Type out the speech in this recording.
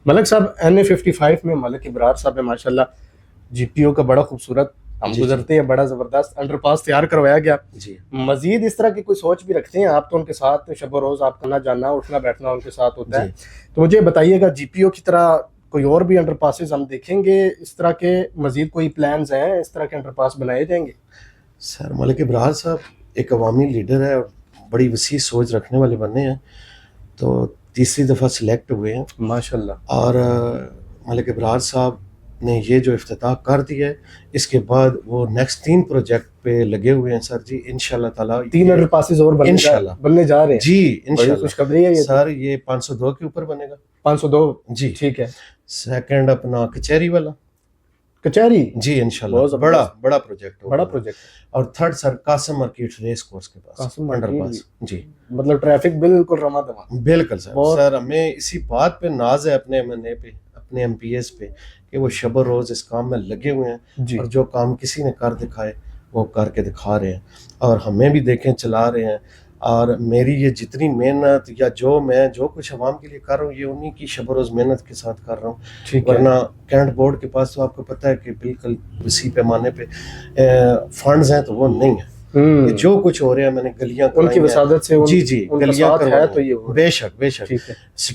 ملک صاحب NA55 میں ملک ابرار صاحب ہے ماشاءاللہ، GPO کا بڑا خوبصورت ہم گزرتے ہیں، بڑا زبردست انڈر پاس تیار کروایا گیا جی مزید اس طرح کی کوئی سوچ بھی رکھتے ہیں آپ؟ تو ان کے ساتھ شب و روز آپ کا نہ جانا اٹھنا بیٹھنا ان کے ساتھ ہوتا ہے، تو مجھے بتائیے گا GPO کی طرح کوئی اور بھی انڈر پاسز ہم دیکھیں گے اس طرح کے؟ مزید کوئی پلانز ہیں اس طرح کے انڈر پاس بنائے جائیں گے؟ سر ملک ابرار صاحب ایک عوامی لیڈر ہے اور بڑی وسیع سوچ رکھنے والے بنے ہیں، تو تیسری دفعہ سلیکٹ ہوئے ہیں ماشاءاللہ. اور ملک ابرار صاحب نے یہ جو افتتاح کر دیا ہے، اس کے بعد وہ نیکسٹ 3 پروجیکٹ پہ لگے ہوئے ہیں سر جی، انشاءاللہ تعالیٰ 3 انڈر پاسز اور بننے جا رہے ہیں جی بڑی انشاءاللہ خوشخبری ہے یہ سر، یہ 502 کے اوپر بنے گا. 502 جی ٹھیک ہے. سیکنڈ اپنا کچہری والا کچہری جی انشاءاللہ بڑا پروجیکٹ ہوگا. بڑا پروجیکٹ. اور تھرڈ سر قاسم مارکیٹ ریس کورس کے پاس قاسم انڈر مارکیٹ پاس. جی مطلب ٹریفک بالکل رواں دواں. بالکل سر. سر ہمیں اسی بات پہ ناز ہے اپنے MNA پہ، اپنے MPs پہ، کہ وہ شب و روز اس کام میں لگے ہوئے ہیں اور جو کام کسی نے کر دکھائے وہ کر کے دکھا رہے ہیں، اور ہمیں بھی دیکھیں چلا رہے ہیں. اور میری یہ جتنی محنت یا جو کچھ عوام کے لیے کر رہا ہوں، یہ انہی کی شب و روز محنت کے ساتھ کر رہا ہوں. ورنہ کینٹ بورڈ کے پاس تو آپ کو پتہ ہے کہ بالکل وسیع پیمانے پہ فنڈز ہیں تو وہ نہیں ہیں. جو کچھ ہو رہے ہیں میں نے گلیاں ان کی وسادت سے جی گلیاں کروائی، بے شک